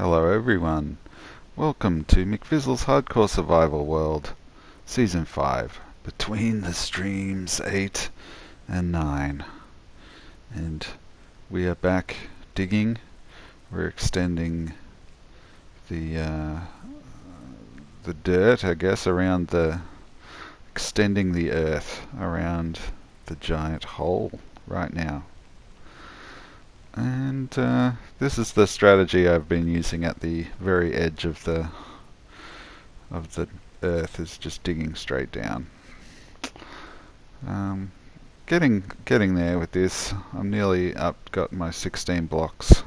Hello everyone, welcome to McFizzle's Hardcore Survival World, Season 5, Between the Streams 8 and 9. And we are back digging. We're extending the dirt, I guess, extending the earth around the giant hole right now. And this is the strategy I've been using at the very edge of the earth, is just digging straight down. Getting there with this. I'm nearly got my 16 blocks,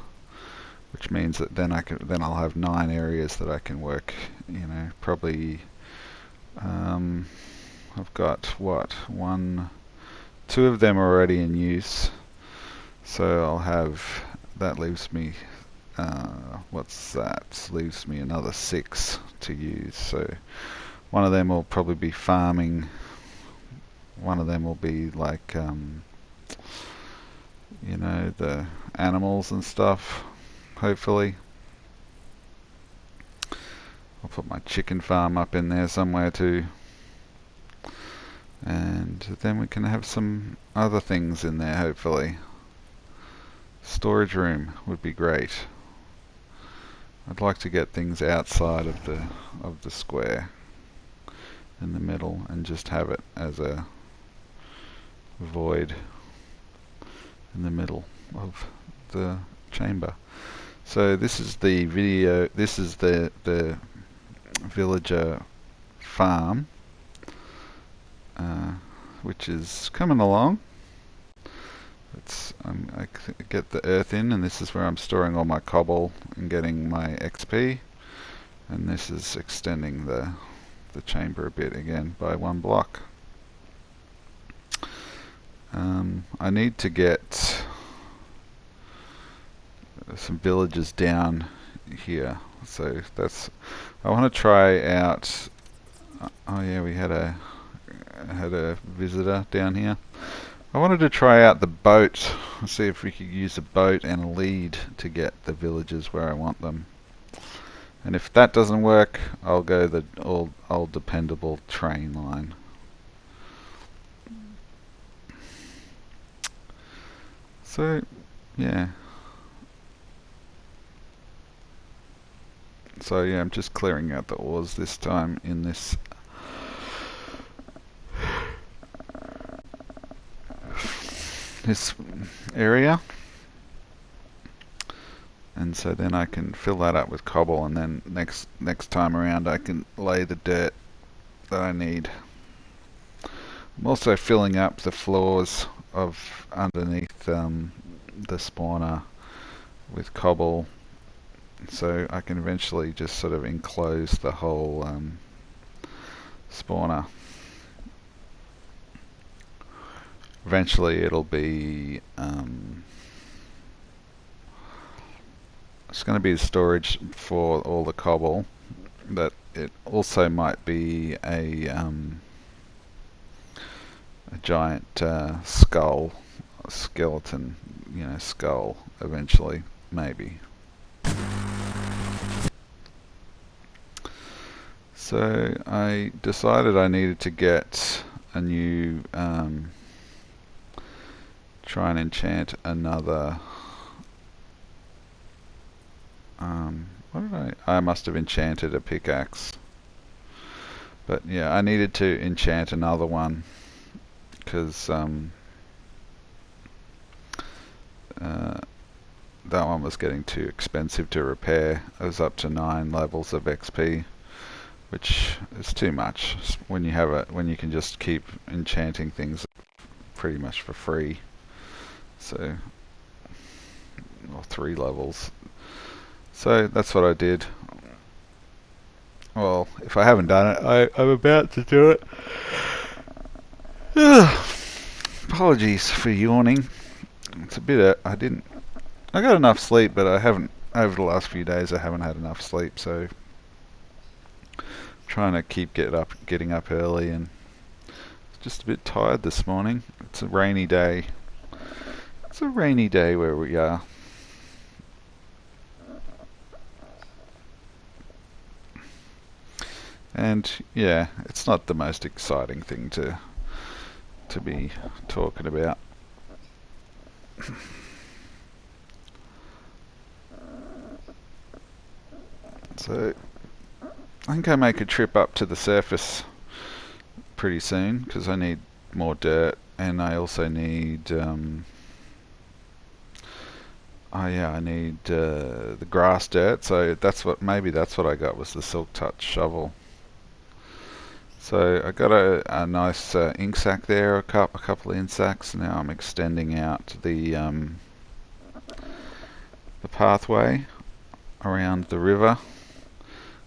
which means that then I'll have 9 areas that I can work. You know, probably I've got two of them are already in use. So I'll have, that leaves me, leaves me another 6 to use. So one of them will probably be farming, one of them will be like, you know, the animals and stuff, hopefully. I'll put my chicken farm up in there somewhere too. And then we can have some other things in there, hopefully. Storage room would be great. I'd like to get things outside of the square in the middle and just have it as a void in the middle of the chamber. So this is the video, this is the villager farm, which is coming along. I get the earth in, and this is where I'm storing all my cobble and getting my XP, and this is extending the chamber a bit again by 1 block. I need to get some villages down here, so I want to try out. Oh yeah, we had a visitor down here. I wanted to try out the boat, see if we could use a boat and a lead to get the villages where I want them. And if that doesn't work, I'll go the old dependable train line. So, yeah. So yeah, I'm just clearing out the ores this time in this area, and so then I can fill that up with cobble, and then next time around I can lay the dirt that I need. I'm also filling up the floors of underneath the spawner with cobble, so I can eventually just sort of enclose the whole spawner. Eventually it'll be it's going to be storage for all the cobble, but it also might be a giant skeleton, you know, skull eventually, maybe. So I decided I needed to get a new try and enchant another what did I must have enchanted a pickaxe, but yeah, I needed to enchant another one because that one was getting too expensive to repair. It was up to 9 levels of XP, which is too much when you can just keep enchanting things pretty much for free. So, or 3 levels. So that's what I did. Well, if I haven't done it, I'm about to do it. Apologies for yawning. It's a bit. I got enough sleep, but I haven't. Over the last few days, I haven't had enough sleep. So, trying to keep getting up early, and just a bit tired this morning. It's a rainy day. It's a rainy day where we are. And yeah, it's not the most exciting thing to be talking about. So I think I make a trip up to the surface pretty soon because I need more dirt, and I also need oh yeah, I need the grass dirt. So maybe that's what I got, was the Silk Touch shovel. So I got a nice ink sac there, a couple of ink sacs. Now I'm extending out the pathway around the river,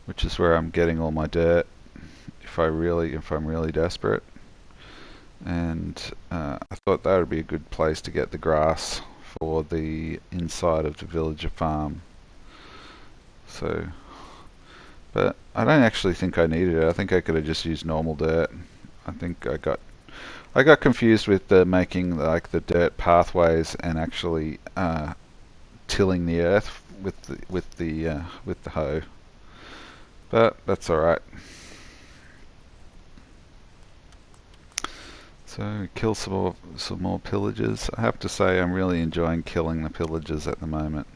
which is where I'm getting all my dirt if I'm really desperate. And I thought that would be a good place to get the grass for the inside of the villager farm. So, but I don't actually think I needed it. I think I could have just used normal dirt. I think I got confused with making like the dirt pathways and actually tilling the earth with the hoe. But that's all right. So kill some more pillagers. I have to say I'm really enjoying killing the pillagers at the moment.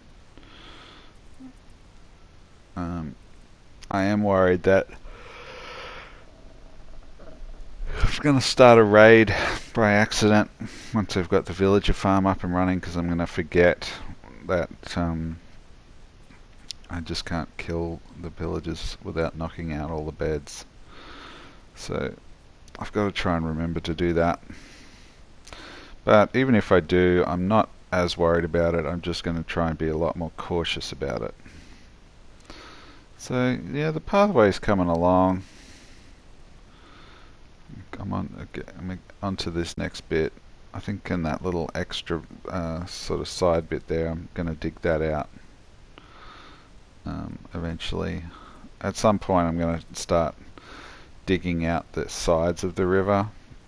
I am worried that I'm going to start a raid by accident once I've got the villager farm up and running, because I'm going to forget that I just can't kill the villagers without knocking out all the beds. So I've got to try and remember to do that. But even if I do, I'm not as worried about it. I'm just going to try and be a lot more cautious about it. So yeah, the pathway's coming along. I'm onto this next bit. I think in that little extra sort of side bit there, I'm going to dig that out eventually. At some point I'm going to start digging out the sides of the river.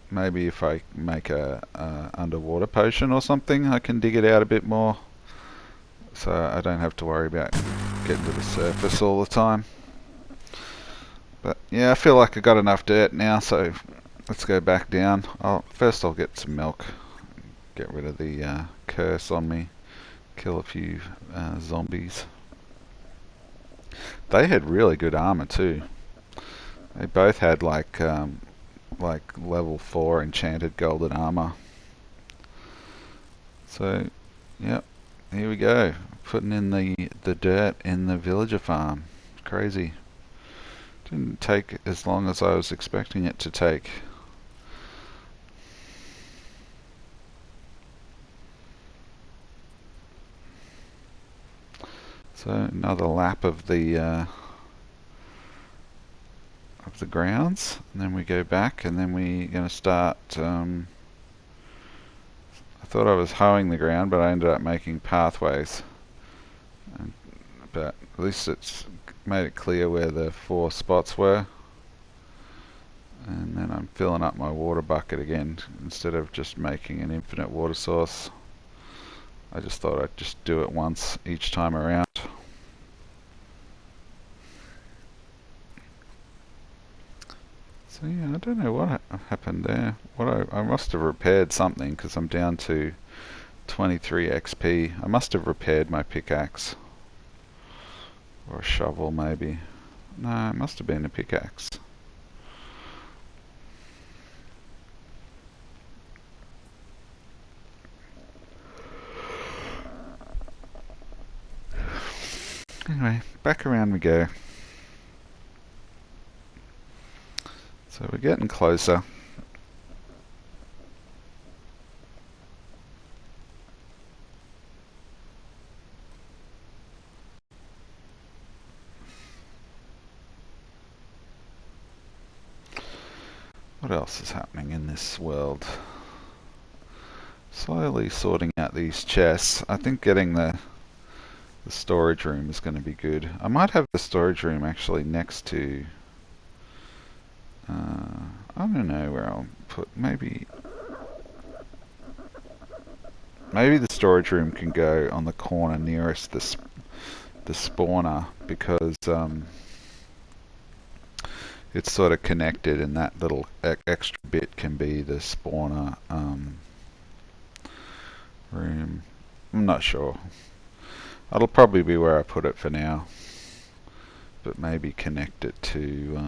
Maybe if I make a underwater potion or something, I can dig it out a bit more, so I don't have to worry about getting to the surface all the time. But yeah, I feel like I got enough dirt now, so let's go back down. First I'll get some milk, get rid of the curse on me, kill a few zombies. They had really good armor too. They both had like level 4 enchanted golden armor. So yep, here we go, putting in the dirt in the villager farm. Crazy. Didn't take as long as I was expecting it to take. So another lap of the grounds, and then we go back, and then we're going to start I thought I was hoeing the ground, but I ended up making pathways. But at least it's made it clear where the 4 spots were. And then I'm filling up my water bucket again. Instead of just making an infinite water source, I just thought I'd just do it once each time around. So yeah, I don't know what happened there. I must have repaired something, because I'm down to 23 XP. I must have repaired my pickaxe. Or a shovel maybe. No, it must have been a pickaxe. Anyway, back around we go. So we're getting closer. What else is happening in this world? Slowly sorting out these chests. I think getting the storage room is going to be good. I might have the storage room actually next to I don't know where I'll put, maybe the storage room can go on the corner nearest the spawner, because it's sort of connected, and that little extra bit can be the spawner room. I'm not sure. It'll probably be where I put it for now, but maybe connect it to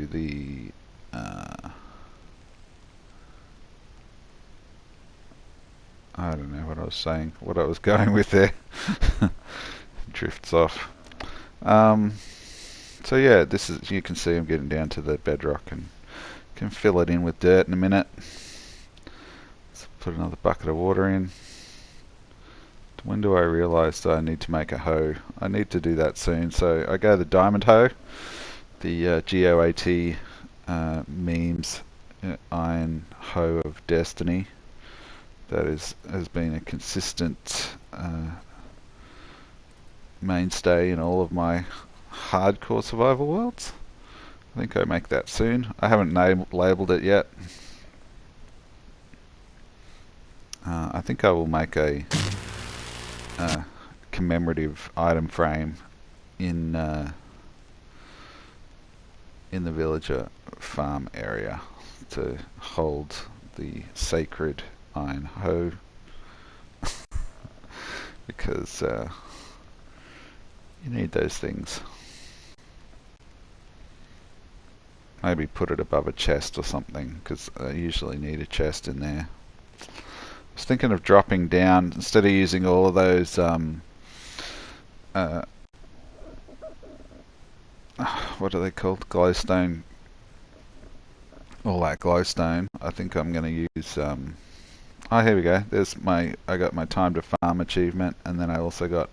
the I don't know what I was saying, what I was going with there. Drifts off. So yeah, this is, you can see I'm getting down to the bedrock and can fill it in with dirt in a minute. Let's put another bucket of water in. When do I realise that I need to make a hoe? I need to do that soon. So I go the diamond hoe, the GOAT memes iron hoe of destiny. That has been a consistent mainstay in all of my hardcore survival worlds. I think I make that soon. I haven't labelled it yet. I think I will make a commemorative item frame in the villager farm area to hold the sacred iron hoe, because you need those things. Maybe put it above a chest or something, because I usually need a chest in there. I was thinking of dropping down, instead of using all of those what are they called? Glowstone. All that glowstone. I think I'm going to use oh, here we go. There's I got my time to farm achievement, and then I also got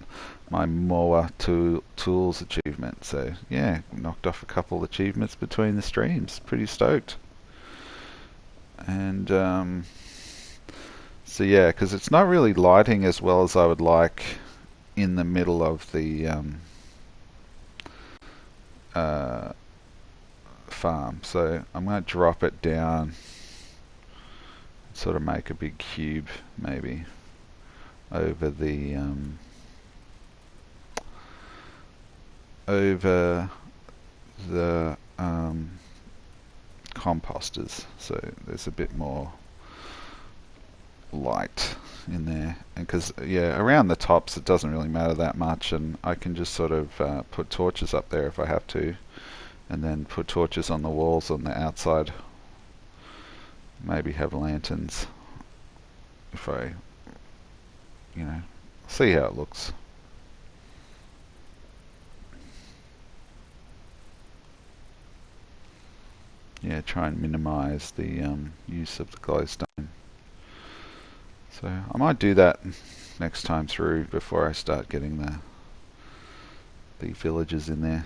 my mower tools achievement. So yeah, knocked off a couple of achievements between the streams. Pretty stoked. And so yeah, because it's not really lighting as well as I would like in the middle of the farm. So I'm going to drop it down, sort of make a big cube maybe over the composters, so there's a bit more light in there. And because yeah, around the tops it doesn't really matter that much, and I can just sort of put torches up there if I have to, and then put torches on the walls on the outside. Maybe have lanterns if I, you know, see how it looks. Yeah, try and minimize the use of the glowstone. So I might do that next time through before I start getting the villagers in there.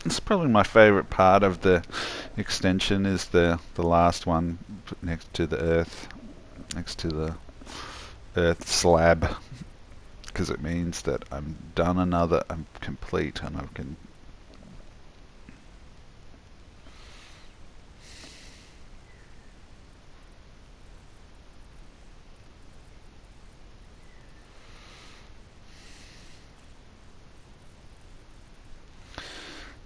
It's probably my favorite part of the extension is the last one next to the earth, next to the earth slab, because it means that I'm complete, and I can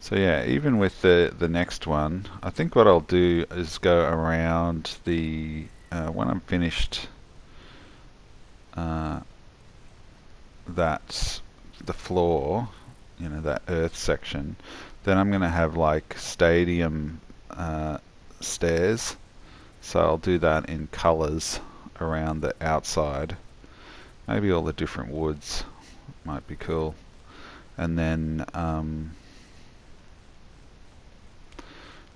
So yeah, even with the next one, I think what I'll do is go around the when I'm finished that's the floor, you know, that earth section, then I'm going to have like stadium stairs. So I'll do that in colors around the outside. Maybe all the different woods might be cool. And then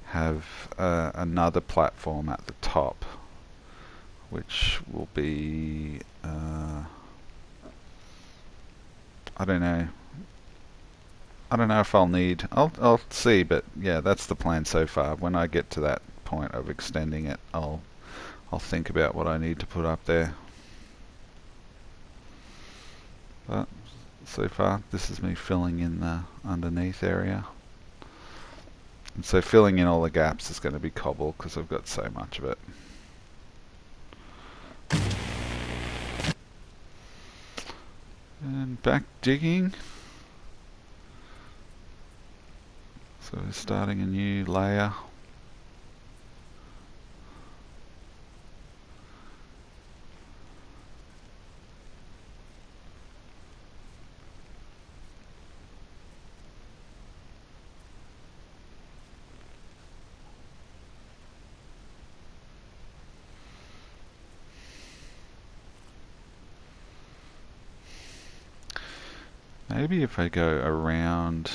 have another platform at the top, which will be I don't know if I'll need, I'll see, but yeah, that's the plan so far. When I get to that point of extending it, I'll think about what I need to put up there. But so far. This is me filling in the underneath area. And so filling in all the gaps is going to be cobble because I've got so much of it. And back digging. So we're starting a new layer. Maybe if I go around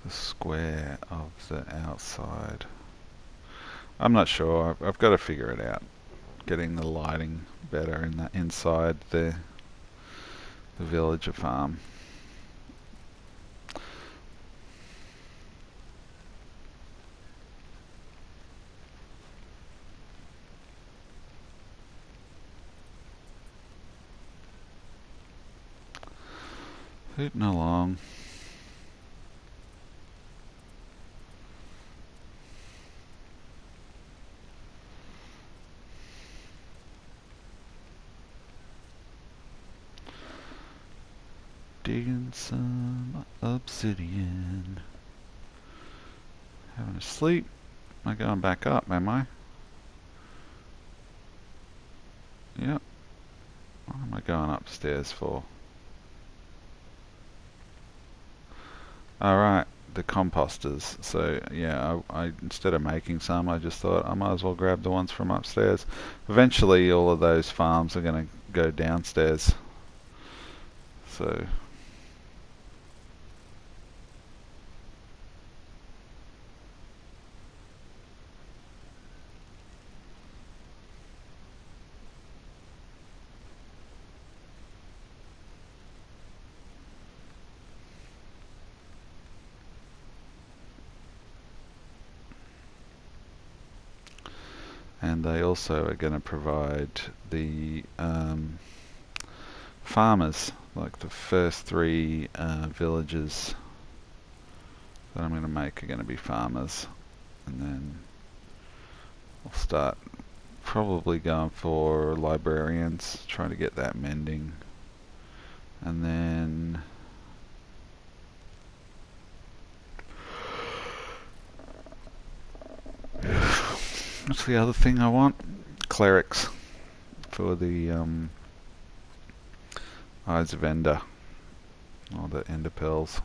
the square of the outside. I'm not sure. I've got to figure it out. Getting the lighting better in the inside the villager farm. Hooting along. Digging some obsidian. Having a sleep. Am I going back up, am I? Yep. What am I going upstairs for? Alright, the composters. So yeah, I instead of making some, I just thought I might as well grab the ones from upstairs. Eventually all of those farms are going to go downstairs. So and they also are going to provide the farmers, like the first 3 villages that I'm going to make are going to be farmers, and then I'll start probably going for librarians, trying to get that mending, and then what's the other thing I want? Clerics for the Eyes of Ender, or the Ender Pearls.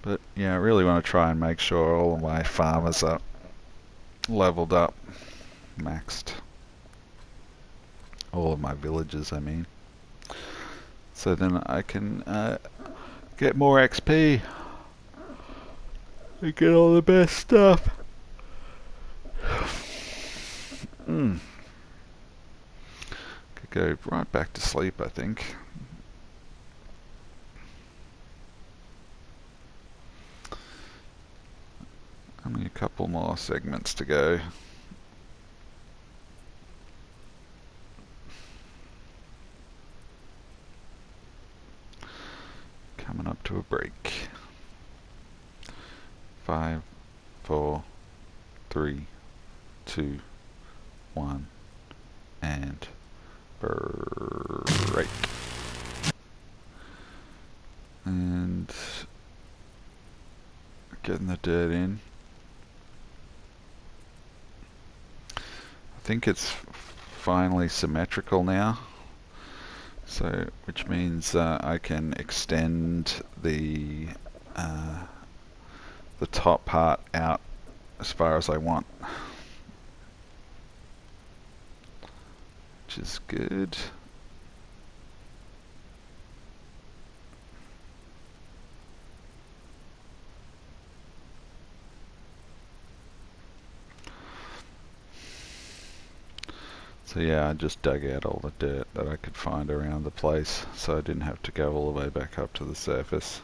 But yeah, I really want to try and make sure all of my farmers are leveled up, maxed. All of my villages, I mean. So then I can get more XP and get all the best stuff. Could go right back to sleep, I think. Only a couple more segments to go. Coming up to a break. 5, 4, 3, 2, 1, and break. And getting the dirt in. I think it's finally symmetrical now, so which means I can extend the top part out as far as I want, which is good. So yeah, I just dug out all the dirt that I could find around the place, so I didn't have to go all the way back up to the surface.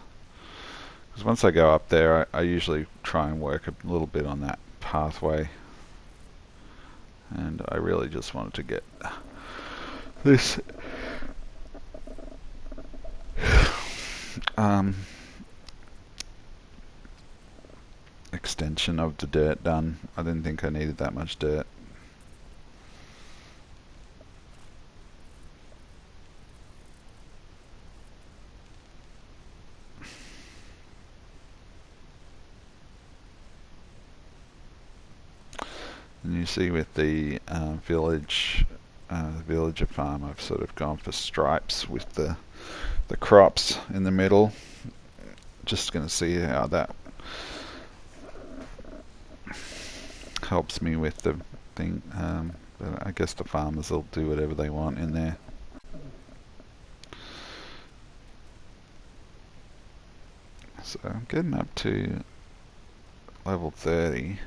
Because once I go up there, I usually try and work a little bit on that pathway. And I really just wanted to get this extension of the dirt done. I didn't think I needed that much dirt. And you see with the villager farm, I've sort of gone for stripes with the crops in the middle. Just going to see how that helps me with the thing. But I guess the farmers will do whatever they want in there. So I'm getting up to level 30.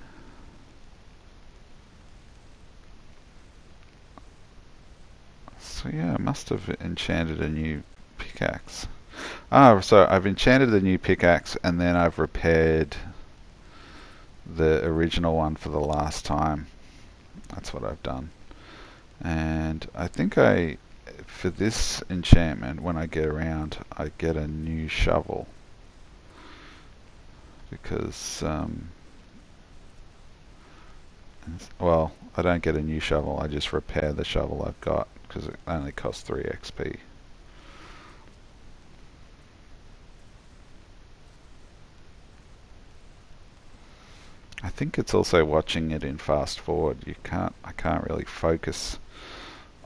So yeah, I must have enchanted a new pickaxe. Oh, so I've enchanted a new pickaxe and then I've repaired the original one for the last time. That's what I've done. And I think for this enchantment, when I get around, I get a new shovel. Because, well, I don't get a new shovel, I just repair the shovel I've got, because it only costs 3 XP. I think it's also watching it in fast forward. I can't really focus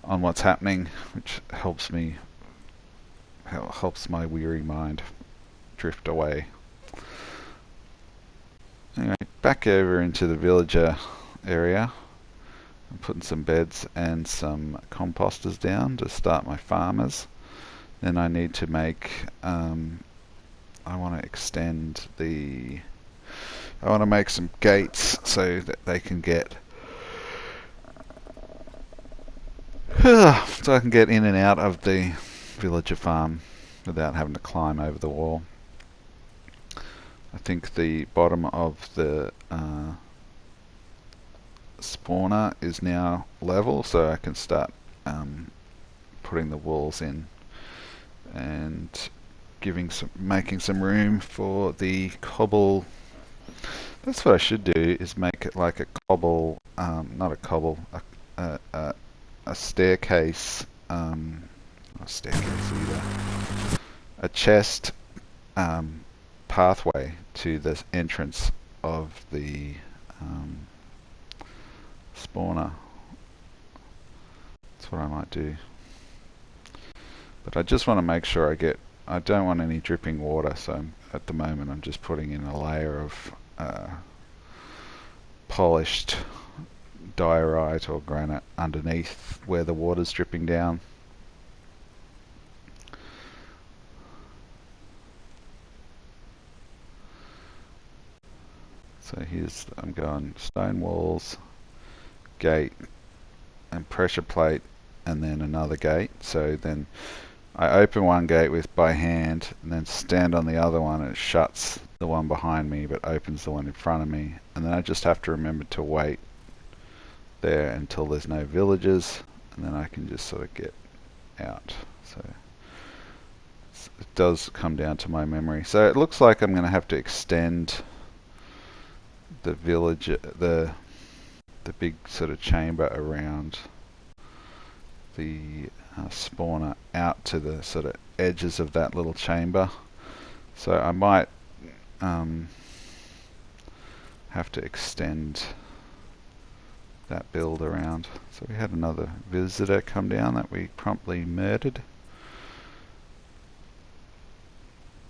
on what's happening, which helps my weary mind drift away. Anyway, back over into the villager area. I'm putting some beds and some composters down to start my farmers. Then I need to make, I want to extend I want to make some gates so that they can get, so I can get in and out of the villager farm without having to climb over the wall. I think the bottom of the spawner is now level, so I can start putting the walls in and making some room for the cobble. That's what I should do, is make it like a cobble, not a cobble, a staircase, not a staircase either, a chest pathway to the entrance of the spawner. That's what I might do. But I just want to make sure I don't want any dripping water, so at the moment I'm just putting in a layer of polished diorite or granite underneath where the water's dripping down. So I'm going stone walls, gate, and pressure plate, and then another gate. So then I open one gate by hand and then stand on the other one, and it shuts the one behind me but opens the one in front of me, and then I just have to remember to wait there until there's no villagers, and then I can just sort of get out. So it does come down to my memory. So it looks like I'm going to have to extend the big sort of chamber around the spawner out to the sort of edges of that little chamber. So I might have to extend that build around. So we had another visitor come down that we promptly murdered.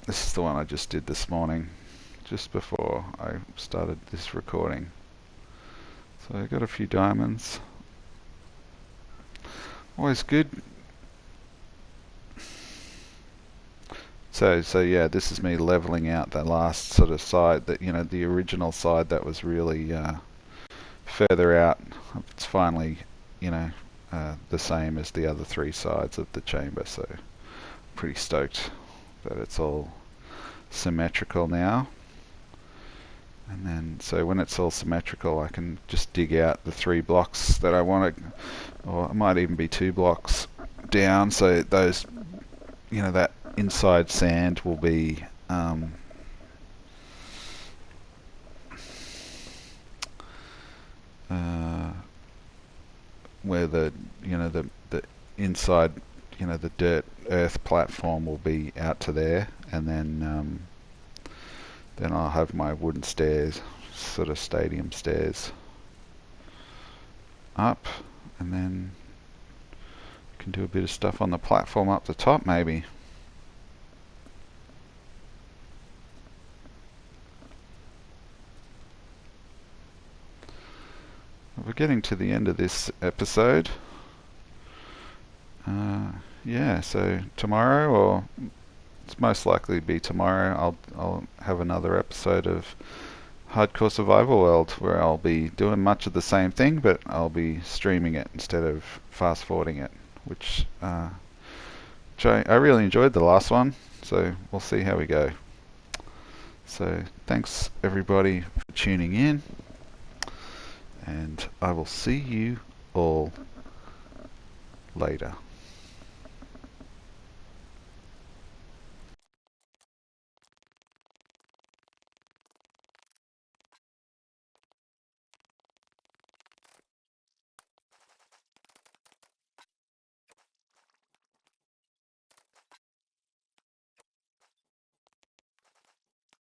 This is the one I just did this morning, just before I started this recording. So I got a few diamonds. Always good. So yeah, this is me leveling out the last sort of side that, the original side that was really further out. It's finally, the same as the other 3 sides of the chamber, so pretty stoked that it's all symmetrical now. And then, so when it's all symmetrical, I can just dig out the 3 blocks that I want to, or it might even be 2 blocks down, so those, that inside sand will be where the the inside, the dirt earth platform will be out to there, and then I'll have my wooden stairs, sort of stadium stairs, up, and then I can do a bit of stuff on the platform up the top maybe. We're getting to the end of this episode. Yeah, so tomorrow, or it's most likely be tomorrow, I'll have another episode of Hardcore Survival World where I'll be doing much of the same thing, but I'll be streaming it instead of fast forwarding it, which I really enjoyed the last one, so we'll see how we go. So thanks everybody for tuning in, and I will see you all later.